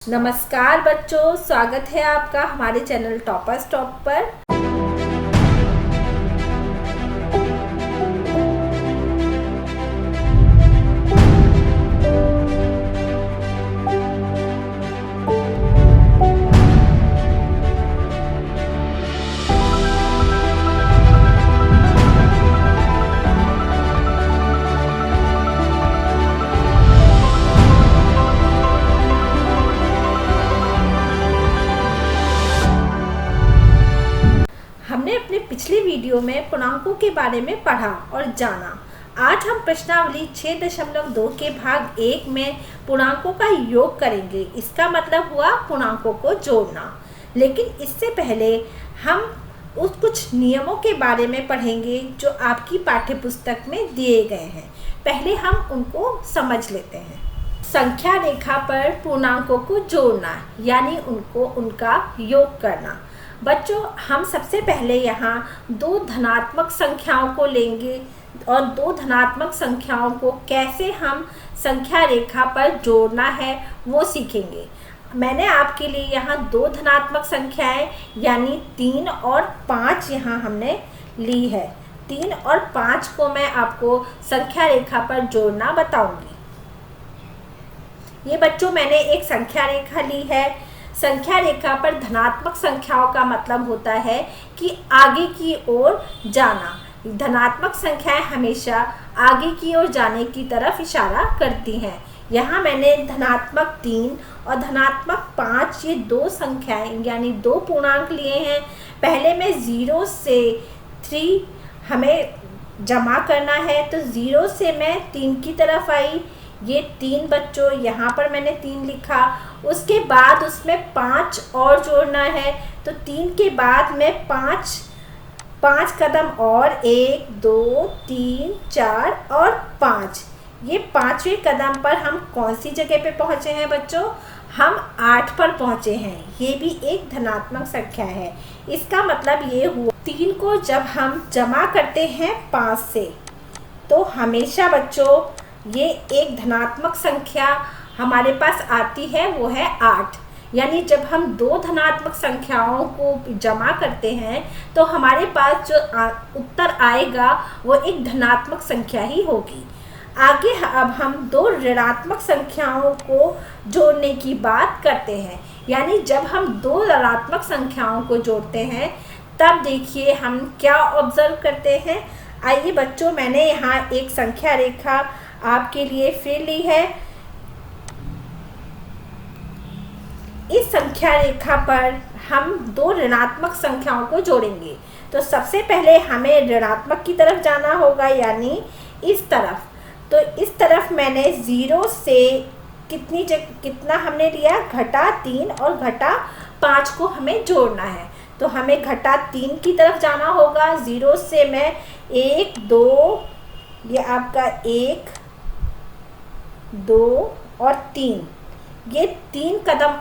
नमस्कार बच्चों, स्वागत है आपका हमारे चैनल टॉपर्स टॉप पर। हमने अपने पिछली वीडियो में पूर्णांकों के बारे में पढ़ा और जाना। आज हम प्रश्नावली 6.2 के भाग 1 में पूर्णांकों का योग करेंगे। इसका मतलब हुआ पूर्णांकों को जोड़ना। लेकिन इससे पहले हम उस कुछ नियमों के बारे में पढ़ेंगे जो आपकी पाठ्यपुस्तक में दिए गए हैं। पहले हम उनको समझ लेते हैं। संख्या रेखा पर पूर्णांकों को जोड़ना यानी उनका योग करना। बच्चों, हम सबसे पहले यहाँ दो धनात्मक संख्याओं को लेंगे और दो धनात्मक संख्याओं को कैसे हम संख्या रेखा पर जोड़ना है वो सीखेंगे। मैंने आपके लिए यहाँ दो धनात्मक संख्याएं यानी 3 और 5 यहाँ हमने ली है। 3 और 5 को मैं आपको संख्या रेखा पर जोड़ना बताऊंगी। ये बच्चों मैंने एक संख्या रेखा ली है। संख्या रेखा पर धनात्मक संख्याओं का मतलब होता है कि आगे की ओर जाना। धनात्मक संख्याएं हमेशा आगे की ओर जाने की तरफ इशारा करती हैं। यहाँ मैंने धनात्मक 3 और धनात्मक 5 ये दो संख्याएं यानी दो पूर्णांक लिए हैं। पहले में 0 से 3 हमें जमा करना है, तो 0 से मैं 3 की तरफ आई। ये 3 बच्चों, यहाँ पर मैंने 3 लिखा। उसके बाद उसमें 5 और जोड़ना है, तो 3 के बाद में 5 कदम और 1 2 3 4 और 5। ये 5वें कदम पर हम कौन सी जगह पे पहुँचे हैं बच्चों? हम 8 पर पहुँचे हैं। ये भी एक धनात्मक संख्या है। इसका मतलब ये हुआ 3 को जब हम जमा करते हैं 5 से, तो हमेशा बच्चों ये एक धनात्मक संख्या हमारे पास आती है, वो है 8। यानी जब हम दो धनात्मक संख्याओं को जमा करते हैं तो हमारे पास जो उत्तर आएगा वो एक धनात्मक संख्या ही होगी। आगे अब हम दो ऋणात्मक संख्याओं को जोड़ने की बात करते हैं। यानी जब हम दो ऋणात्मक संख्याओं को जोड़ते हैं तब देखिए हम क्या ऑब्जर्व करते हैं। आइए बच्चों, मैंने यहाँ एक संख्या रेखा आपके लिए फिर ली है। इस संख्या रेखा पर हम दो ऋणात्मक संख्याओं को जोड़ेंगे। तो सबसे पहले हमें ऋणात्मक की तरफ जाना होगा यानी इस तरफ। तो इस तरफ मैंने 0 से कितना हमने लिया? -3 और -5 को हमें जोड़ना है। तो हमें -3 की तरफ जाना होगा। 0 से मैं 1 2, ये आपका 1 2 और 3, ये 3 कदम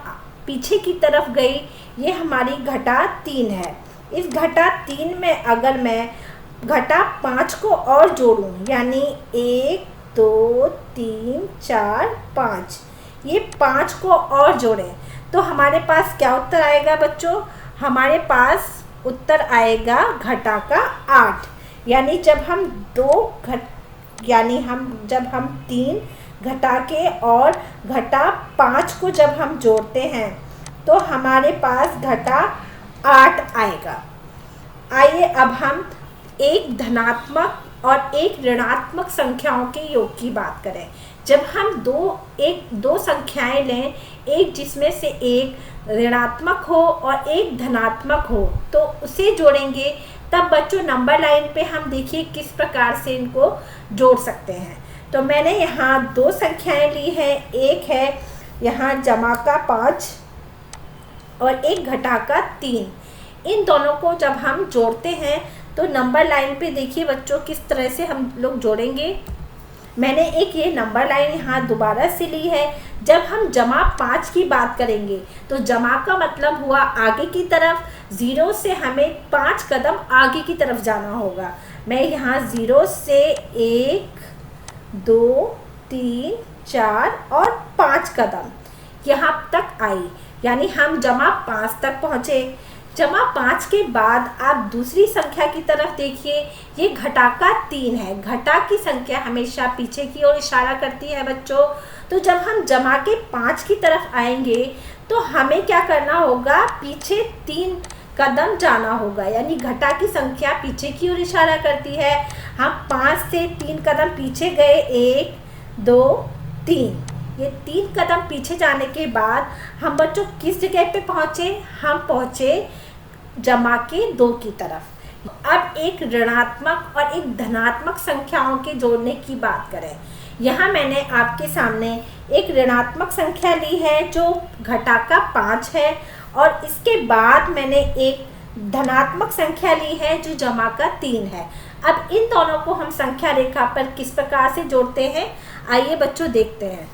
पीछे की तरफ गई। ये हमारी -3 है। इस -3 में अगर मैं -5 को और जोड़ूं यानी 1 2 3 4 5, ये 5 को और जोड़ें तो हमारे पास क्या उत्तर आएगा बच्चों? हमारे पास उत्तर आएगा घटा 8। यानी जब हम 3 घटा के और -5 को जब हम जोड़ते हैं तो हमारे पास -8 आएगा। आइए अब हम एक धनात्मक और एक ऋणात्मक संख्याओं के योग की बात करें। जब हम दो संख्याएं लें, एक जिसमें से एक ऋणात्मक हो और एक धनात्मक हो, तो उसे जोड़ेंगे। तब बच्चों नंबर लाइन पे हम देखिए किस प्रकार से इनको जोड़ सकते हैं। तो मैंने यहाँ दो संख्याएं ली हैं। एक है यहाँ जमा का 5 और एक घटा का 3। इन दोनों को जब हम जोड़ते हैं तो नंबर लाइन पे देखिए बच्चों किस तरह से हम लोग जोड़ेंगे। मैंने एक ये नंबर लाइन यहाँ दोबारा से ली है। जब हम जमा 5 की बात करेंगे तो जमा का मतलब हुआ आगे की तरफ। 0 से हमें 5 कदम आगे की तरफ जाना होगा। मैं यहाँ 0 से 1 2 3 4 और 5 कदम, यहाँ तक आई, यानी हम जमा 5 तक पहुँचे। जमा 5 के बाद आप दूसरी संख्या की तरफ देखिए, ये घटाका 3 है। घटा की संख्या हमेशा पीछे की ओर इशारा करती है बच्चों। तो जब हम जमा के 5 की तरफ आएंगे तो हमें क्या करना होगा, पीछे 3 कदम जाना होगा, यानी घटा की संख्या पीछे की ओर इशारा करती है। हम 5 से 3 कदम पीछे गए, 1 2 3। ये 3 कदम पीछे जाने के बाद हम बच्चों किस जगह पे पहुँचे, हम पहुँचे जमा के 2 की तरफ। अब एक ऋणात्मक और एक धनात्मक संख्याओं के जोड़ने की बात करें। यहाँ मैंने आपके सामने एक ऋणात्मक संख्या ली है जो घटाका 5 है, और इसके बाद मैंने एक धनात्मक संख्या ली है जो जमा का 3 है। अब इन दोनों को हम संख्या रेखा पर किस प्रकार से जोड़ते हैं, आइए बच्चों देखते हैं।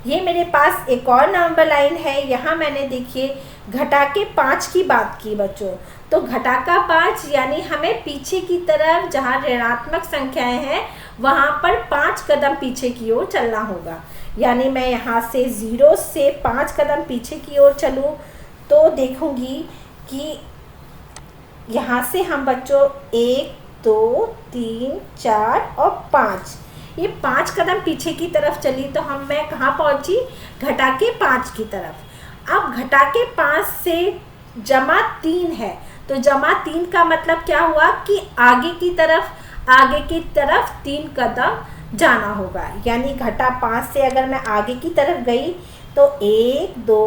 ये मेरे पास एक और नंबर लाइन है। यहाँ मैंने देखिए घटाके 5 की बात की बच्चों, तो घटाका 5 यानी हमें पीछे की तरफ जहाँ ऋणात्मक संख्याएं हैं वहाँ पर 5 कदम पीछे की ओर चलना होगा। यानी मैं यहाँ से 0 से 5 कदम पीछे की ओर चलूँ तो देखूँगी कि यहाँ से हम बच्चों 1 2 3 4 और 5, ये 5 कदम पीछे की तरफ चली तो मैं कहाँ पहुँची, घटाके 5 की तरफ। अब घटाके 5 से जमा 3 है, तो जमा 3 का मतलब क्या हुआ कि आगे की तरफ 3 कदम जाना होगा। यानी घटा 5 से अगर मैं आगे की तरफ गई तो 1 2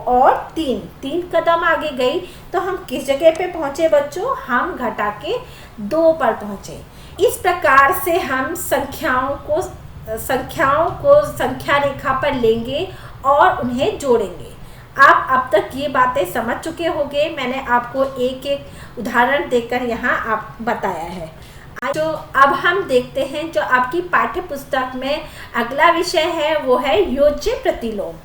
और 3 कदम आगे गई तो हम किस जगह पे पहुँचे बच्चों, हम घटाके 2 पर पहुँचे। इस प्रकार से हम संख्याओं को संख्या रेखा पर लेंगे और उन्हें जोड़ेंगे। आप अब तक ये बातें समझ चुके होंगे, मैंने आपको एक एक उदाहरण देकर यहाँ आप बताया है। जो अब हम देखते हैं जो आपकी पाठ्य पुस्तक में अगला विषय है वो है योज्य प्रतिलोम।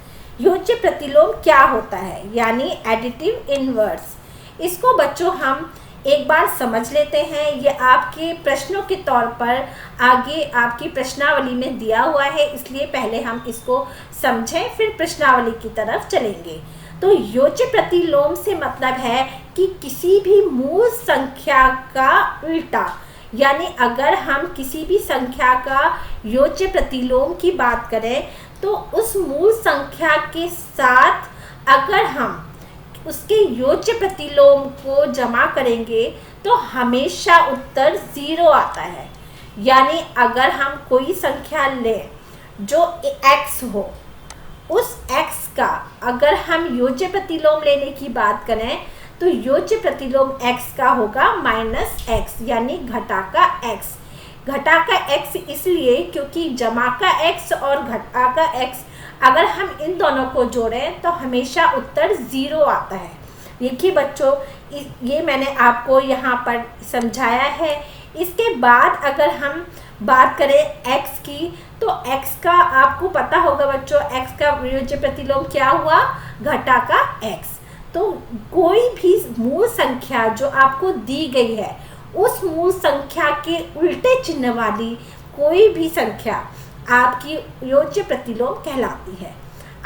योज्य प्रतिलोम क्या होता है, यानी एडिटिव इनवर्स। इसको बच्चों हम एक बार समझ लेते हैं। ये आपके प्रश्नों के तौर पर आगे आपकी प्रश्नावली में दिया हुआ है, इसलिए पहले हम इसको समझें फिर प्रश्नावली की तरफ चलेंगे। तो योज्य प्रतिलोम से मतलब है कि किसी भी मूल संख्या का उल्टा, यानी अगर हम किसी भी संख्या का योज्य प्रतिलोम की बात करें तो उस मूल संख्या के साथ अगर हम उसके योज्य प्रतिलोम को जमा करेंगे तो हमेशा उत्तर 0 आता है। यानी अगर हम कोई संख्या लें जो x हो, उस x का अगर हम योज्य प्रतिलोम लेने की बात करें तो योज्य प्रतिलोम x का होगा -x, यानी घटाका x। घटाका x इसलिए क्योंकि जमा का x और घटाका x अगर हम इन दोनों को जोड़ें तो हमेशा उत्तर 0 आता है। देखिए बच्चों, ये मैंने आपको यहाँ पर समझाया है। इसके बाद अगर हम बात करें x की तो x का आपको पता होगा बच्चों, x का योज्य प्रतिलोम क्या हुआ, घटाका x। तो कोई भी मूल संख्या जो आपको दी गई है उस मूल संख्या के उल्टे चिन्ह वाली कोई भी संख्या आपकी योज्य प्रतिलोम कहलाती है।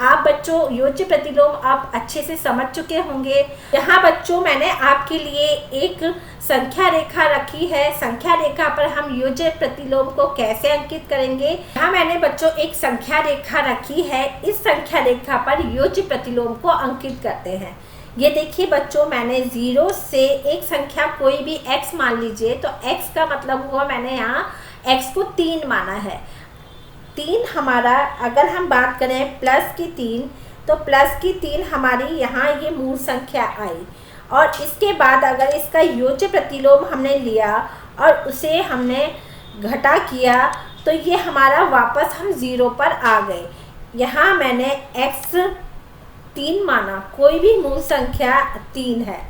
आप बच्चों योज्य प्रतिलोम आप अच्छे से समझ चुके होंगे। यहाँ बच्चों मैंने आपके लिए एक संख्या रेखा रखी है। संख्या रेखा पर हम योज्य प्रतिलोम को कैसे अंकित करेंगे, यहाँ मैंने बच्चों एक संख्या रेखा रखी है। इस संख्या रेखा पर योज्य प्रतिलोम को अंकित करते हैं। ये देखिए बच्चों, मैंने 0 से एक संख्या कोई भी x मान लीजिए, तो x का मतलब हुआ मैंने यहाँ x को 3 माना है। 3 हमारा, अगर हम बात करें प्लस की 3, तो प्लस की 3 हमारी यहाँ ये मूल संख्या आई, और इसके बाद अगर इसका योज्य प्रतिलोम हमने लिया और उसे हमने घटा किया तो ये हमारा वापस हम 0 पर आ गए। यहाँ मैंने x 3 माना, कोई भी मूल संख्या 3 है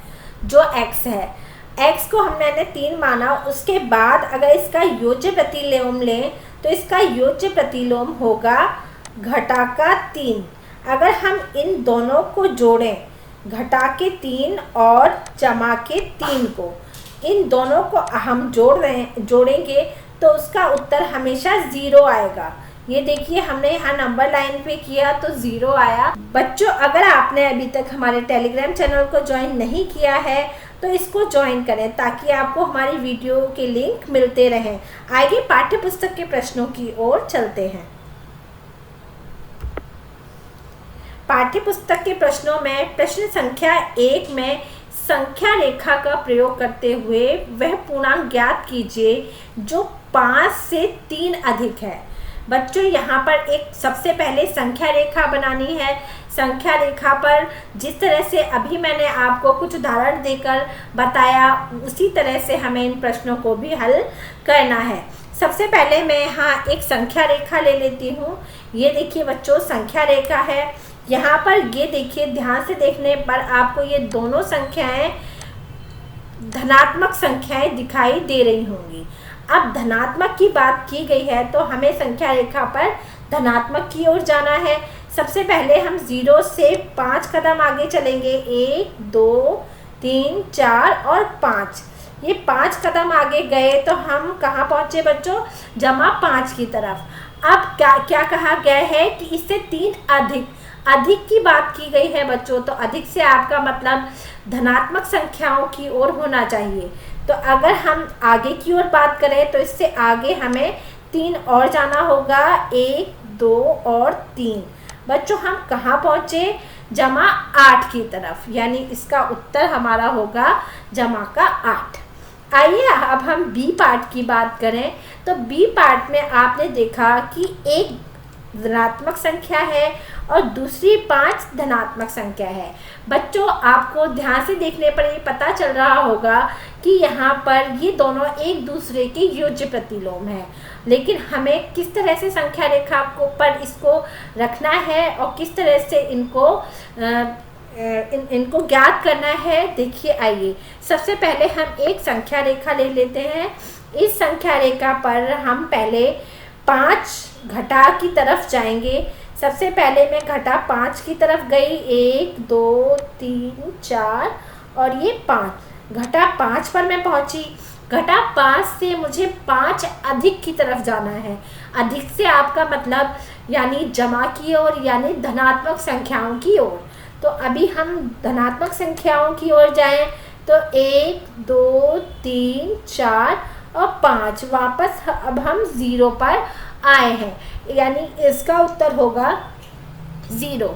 जो x है, x को हमने 3 माना। उसके बाद अगर इसका योज्य प्रतिलोम लें तो इसका योज्य प्रतिलोम होगा घटाका 3। अगर हम इन दोनों को जोड़ें, घटाके 3 और जमा के 3 को, इन दोनों को हम जोड़ेंगे तो उसका उत्तर हमेशा 0 आएगा, ये देखिए हमने यहाँ नंबर लाइन पे किया तो 0 आया। बच्चों अगर आपने अभी तक हमारे टेलीग्राम चैनल को ज्वाइन नहीं किया है तो इसको ज्वाइन करें ताकि आपको हमारी वीडियो के लिंक मिलते रहें। आगे पाठ्य पुस्तक के प्रश्नों की ओर चलते हैं। पाठ्य पुस्तक के प्रश्नों में प्रश्न संख्या 1 में संख्या रेखा का प्रयोग करते हुए वह पूर्णांक ज्ञात कीजिए जो 5 से 3 अधिक है। बच्चों यहाँ पर एक सबसे पहले संख्या रेखा बनानी है। संख्या रेखा पर जिस तरह से अभी मैंने आपको कुछ उदाहरण देकर बताया उसी तरह से हमें इन प्रश्नों को भी हल करना है। सबसे पहले मैं यहाँ एक संख्या रेखा ले लेती हूँ। ये देखिए बच्चों संख्या रेखा है। यहाँ पर ये देखिए ध्यान से देखने पर आपको ये दोनों संख्याएं धनात्मक संख्याएं दिखाई दे रही होंगी। अब धनात्मक की बात की गई है तो हमें संख्या रेखा पर धनात्मक की ओर जाना है। सबसे पहले हम 0 से 5 कदम आगे चलेंगे। 1 2 3 4 और 5। ये 5 कदम आगे गए तो हम कहाँ पहुँचे बच्चों? जमा 5 की तरफ। अब क्या कहा गया है कि इससे 3 अधिक की बात की गई है बच्चों। तो अधिक से आपका मतलब धनात्मक संख्याओं की ओर होना चाहिए। तो अगर हम आगे की ओर बात करें तो इससे आगे हमें 3 और जाना होगा। 1 2 और 3। बच्चों हम कहाँ पहुँचे? जमा 8 की तरफ। यानी इसका उत्तर हमारा होगा जमा का 8। आइए अब हम बी पार्ट की बात करें तो बी पार्ट में आपने देखा कि एक ऋणात्मक संख्या है और दूसरी 5 धनात्मक संख्या है। बच्चों आपको ध्यान से देखने पर ये पता चल रहा होगा कि यहाँ पर ये दोनों एक दूसरे के योज्य प्रतिलोम है। लेकिन हमें किस तरह से संख्या रेखा को पर इसको रखना है और किस तरह से इनको ज्ञात करना है, देखिए आइए। सबसे पहले हम एक संख्या रेखा ले लेते हैं। इस संख्या रेखा पर हम पहले 5 घटा की तरफ जाएंगे। सबसे पहले मैं घटा 5 की तरफ गई। 1 2 3 4 और ये 5। घटा 5 पर मैं पहुंची। घटा 5 से मुझे 5 अधिक की तरफ जाना है। अधिक से आपका मतलब यानी जमा की ओर यानी धनात्मक संख्याओं की ओर। तो अभी हम धनात्मक संख्याओं की ओर जाएं तो 1 2 3 4 और 5। वापस अब हम 0 पर आए हैं यानी इसका उत्तर होगा 0।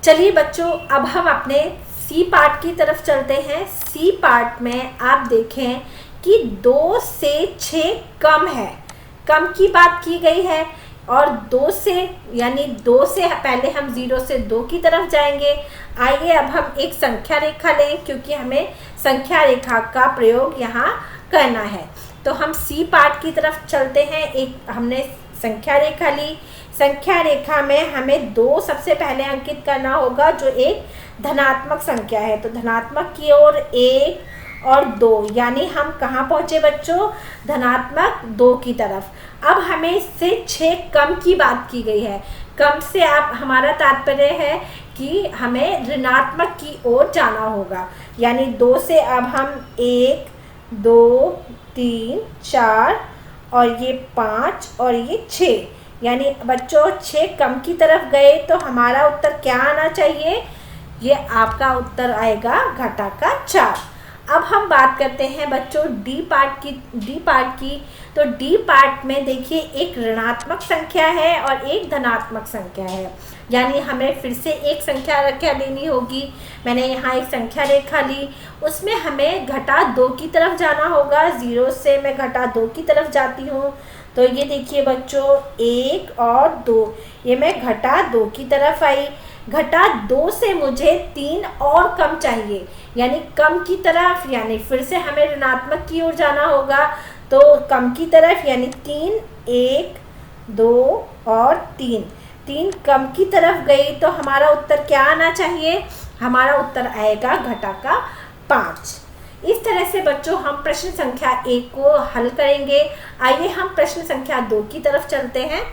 चलिए बच्चों अब हम अपने सी पार्ट की तरफ चलते हैं। सी पार्ट में आप देखें कि 2 से 6 कम है। कम की बात की गई है और 2 से यानी 2 से पहले हम 0 से 2 की तरफ जाएंगे। आइए अब हम एक संख्या रेखा लें क्योंकि हमें संख्या रेखा का प्रयोग यहाँ करना है। तो हम सी पार्ट की तरफ चलते हैं। एक हमने संख्या रेखा ली। संख्या रेखा में हमें 2 सबसे पहले अंकित करना होगा जो एक धनात्मक संख्या है। तो धनात्मक की ओर 1 और 2 यानी हम कहाँ पहुँचे बच्चों? धनात्मक 2 की तरफ। अब हमें इससे 6 कम की बात की गई है। कम से आप हमारा तात्पर्य है कि हमें ऋणात्मक की ओर जाना होगा। यानी 2 से अब हम 1 2 3 4 और ये 5 और ये 6 यानी बच्चों 6 कम की तरफ गए तो हमारा उत्तर क्या आना चाहिए? ये आपका उत्तर आएगा घटा का 4। अब हम बात करते हैं बच्चों डी पार्ट की। तो डी पार्ट में देखिए एक ऋणात्मक संख्या है और एक धनात्मक संख्या है। यानी हमें फिर से एक संख्या रेखा लेनी होगी। मैंने यहाँ एक संख्या रेखा ली। उसमें हमें घटा 2 की तरफ जाना होगा। 0 से मैं घटा 2 की तरफ जाती हूँ। तो ये देखिए बच्चों 1 और 2 ये मैं घटा 2 की तरफ आई। घटा 2 से मुझे 3 और कम चाहिए यानी कम की तरफ। यानी फिर से हमें ऋणात्मक की ओर जाना होगा। तो कम की तरफ यानी 3 1 2 और 3 कम की तरफ गई तो हमारा उत्तर क्या आना चाहिए? हमारा उत्तर आएगा घटा का 5। इस तरह से बच्चों हम प्रश्न संख्या 1 को हल करेंगे। आइए हम प्रश्न संख्या 2 की तरफ चलते हैं।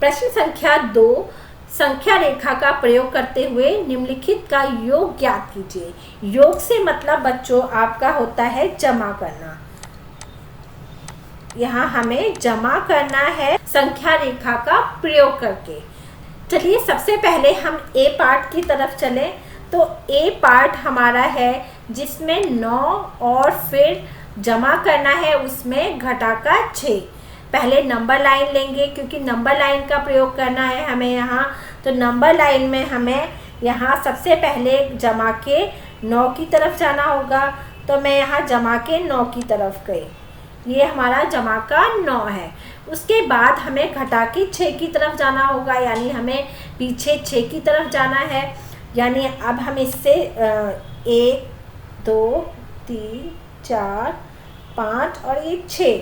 प्रश्न संख्या 2 संख्या रेखा का प्रयोग करते हुए निम्नलिखित का योग ज्ञात कीजिए। योग से मतलब बच्चों आपका होता है जमा करना। यहाँ हमें जमा करना है संख्या रेखा का प्रयोग करके। चलिए सबसे पहले हम ए पार्ट की तरफ चलें। तो ए पार्ट हमारा है जिसमें 9 और फिर जमा करना है उसमें घटाकर 6। पहले नंबर लाइन लेंगे क्योंकि नंबर लाइन का प्रयोग करना है हमें यहाँ। तो नंबर लाइन में हमें यहाँ सबसे पहले जमा के 9 की तरफ जाना होगा। तो मैं यहाँ जमा के 9 की तरफ गई, ये हमारा जमा का 9 है। उसके बाद हमें घटा के 6 की तरफ जाना होगा, यानी हमें पीछे 6 की तरफ जाना है। यानी अब हम इससे 1 2 3 4 5 और ये 6,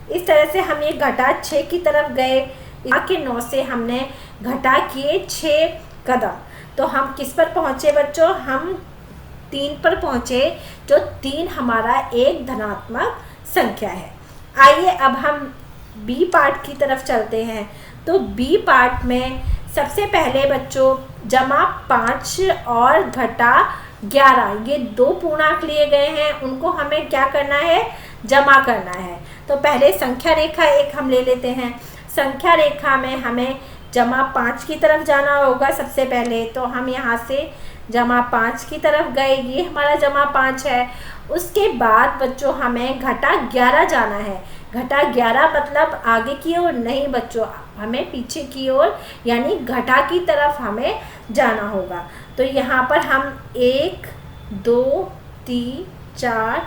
इस तरह से हम ये घटा 6 की तरफ गए। यहाँ के 9 से हमने घटा किए 6 कदम। तो हम किस पर पहुँचे बच्चों? हम 3 पर पहुँचे, जो 3 हमारा एक धनात्मक संख्या है। आइए अब हम बी पार्ट की तरफ चलते हैं। तो बी पार्ट में सबसे पहले बच्चों जमा 5 और घटा 11, ये 2 पूर्णांक लिए गए हैं, उनको हमें क्या करना है? जमा करना है। तो पहले संख्या रेखा एक हम ले लेते हैं। संख्या रेखा में हमें जमा 5 की तरफ जाना होगा सबसे पहले। तो हम यहाँ से जमा 5 की तरफ गए, ये हमारा जमा 5 है। उसके बाद बच्चों हमें घटा 11 जाना है। घटा 11 मतलब आगे की ओर नहीं बच्चों, हमें पीछे की ओर यानी घटा की तरफ हमें जाना होगा। तो यहाँ पर हम 1 2 3 4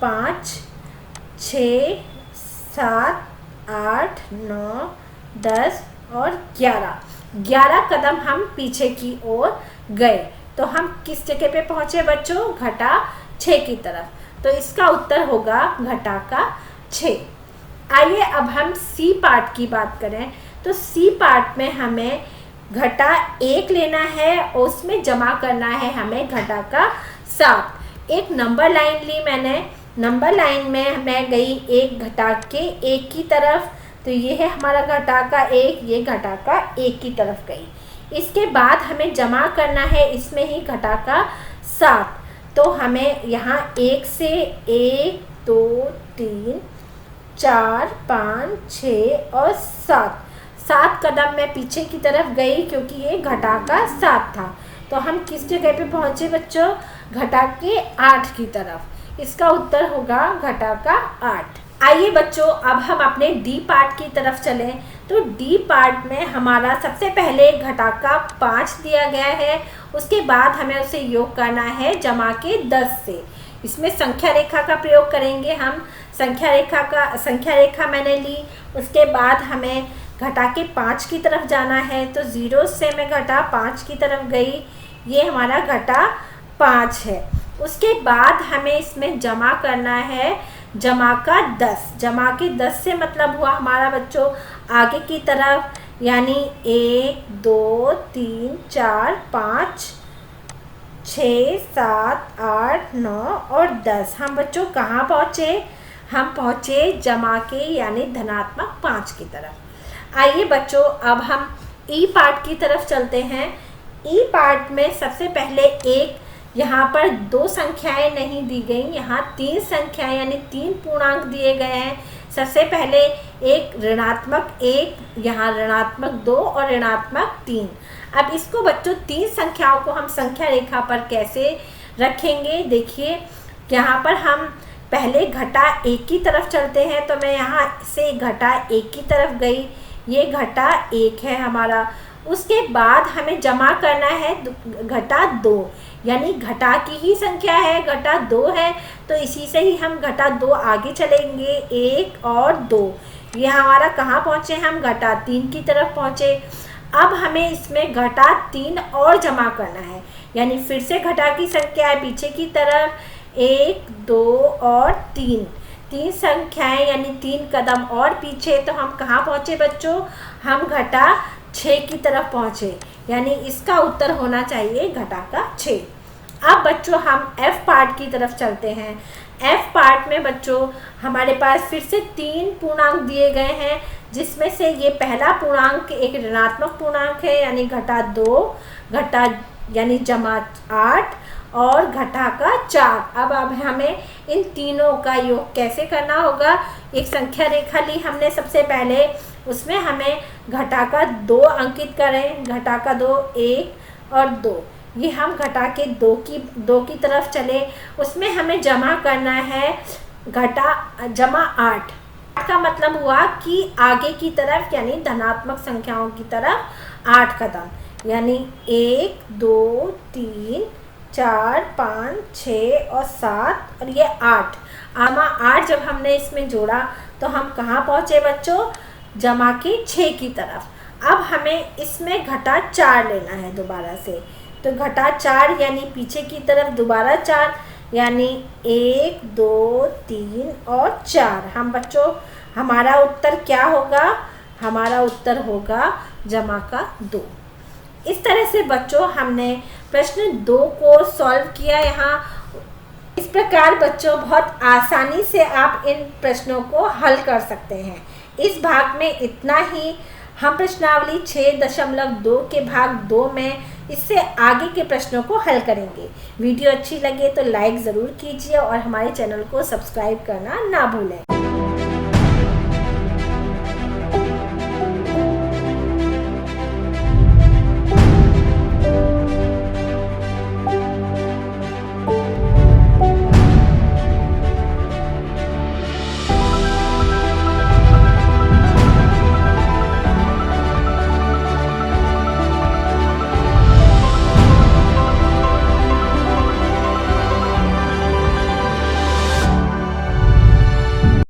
5 6 7 8 9 10 और 11 कदम हम पीछे की ओर गए। तो हम किस जगह पे पहुँचे बच्चों? घटा 6 की तरफ। तो इसका उत्तर होगा घटा का 6। आइए अब हम सी पार्ट की बात करें। तो सी पार्ट में हमें घटा 1 लेना है और उसमें जमा करना है हमें घटा का 7। एक नंबर लाइन ली मैंने, नंबर लाइन में मैं गई 1 घटा के 1 की तरफ। तो ये है हमारा घटा का 1, ये घटा का 1 की तरफ गई। इसके बाद हमें जमा करना है इसमें ही घटा का 7। तो हमें यहाँ 1 से 1 2 3 4 5 6 और 7 कदम मैं पीछे की तरफ गई क्योंकि ये घटा का 7 था। तो हम किस जगह पे पहुँचे बच्चों? घटा के 8 की तरफ। इसका उत्तर होगा घटा का 8। आइए बच्चों अब हम अपने डी पार्ट की तरफ चलें। तो डी पार्ट में हमारा सबसे पहले घटा का 5 दिया गया है। उसके बाद हमें उसे योग करना है जमा के 10 से। इसमें संख्या रेखा का प्रयोग करेंगे हम। संख्या रेखा मैंने ली। उसके बाद हमें घटा के 5 की तरफ जाना है। तो 0 से मैं घटा 5 की तरफ गई, ये हमारा घटा 5 है। उसके बाद हमें इसमें जमा करना है जमा का 10। जमा के 10 से मतलब हुआ हमारा बच्चों आगे की तरफ, यानी 1 2 3 4 5 6 7 8 9 और 10। हम बच्चों कहाँ पहुँचे? हम पहुँचे जमा के यानी धनात्मक 5 की तरफ। आइए बच्चों अब हम ई पार्ट की तरफ चलते हैं। ई पार्ट में सबसे पहले एक, यहाँ पर 2 संख्याएं नहीं दी गई, यहाँ 3 संख्याएं यानी 3 पूर्णांक दिए गए हैं। सबसे पहले एक ऋणात्मक 1, यहाँ ऋणात्मक 2 और ऋणात्मक 3। अब इसको बच्चों 3 संख्याओं को हम संख्या रेखा पर कैसे रखेंगे? देखिए यहाँ पर हम पहले घटा 1 की तरफ चलते हैं। तो मैं यहाँ से घटा 1 की तरफ गई, ये घटा 1 है हमारा। उसके बाद हमें जमा करना है घटा 2, यानी घटा की ही संख्या है, घटा 2 है। तो इसी से ही हम घटा 2 आगे चलेंगे, 1 और 2। ये हमारा कहाँ पहुँचे? हम घटा 3 की तरफ पहुँचे। अब हमें इसमें घटा 3 और जमा करना है, यानी फिर से घटा की संख्या है पीछे की तरफ, 1 2 और 3 संख्याएं यानी 3 कदम और पीछे। तो हम कहाँ पहुँचे बच्चों? हम घटा 6 की तरफ पहुँचे, यानी इसका उत्तर होना चाहिए घटा का 6। अब बच्चों हम एफ पार्ट की तरफ चलते हैं। एफ पार्ट में बच्चों हमारे पास फिर से 3 पूर्णांक दिए गए हैं, जिसमें से ये पहला पूर्णांक एक ऋणात्मक पूर्णांक है, यानी घटा 2, घटा यानी जमा 8 और घटा का 4। अब हमें इन तीनों का योग कैसे करना होगा। एक संख्या रेखा ली हमने सबसे पहले, उसमें हमें घटा का 2 अंकित करें। घटा का 2 1 और 2, ये हम घटा के 2 की तरफ चले। उसमें हमें जमा करना है जमा 8 का मतलब हुआ कि आगे की तरफ यानी धनात्मक संख्याओं की तरफ 8 कदम, यानी 1 2 3 4 5 6 और 7 और ये 8। जमा 8 जब हमने इसमें जोड़ा तो हम कहाँ पहुँचे बच्चों, जमा के 6 की तरफ। अब हमें इसमें घटा 4 लेना है दोबारा से, तो घटा 4 यानी पीछे की तरफ दोबारा 4, यानी 1 2 3 और 4। हम बच्चों हमारा उत्तर क्या होगा, हमारा उत्तर होगा जमा का 2। इस तरह से बच्चों हमने प्रश्न 2 को सॉल्व किया। यहाँ इस प्रकार बच्चों बहुत आसानी से आप इन प्रश्नों को हल कर सकते हैं। इस भाग में इतना ही। हम प्रश्नावली 6.2 के भाग 2 में इससे आगे के प्रश्नों को हल करेंगे। वीडियो अच्छी लगे तो लाइक ज़रूर कीजिए और हमारे चैनल को सब्सक्राइब करना ना भूलें।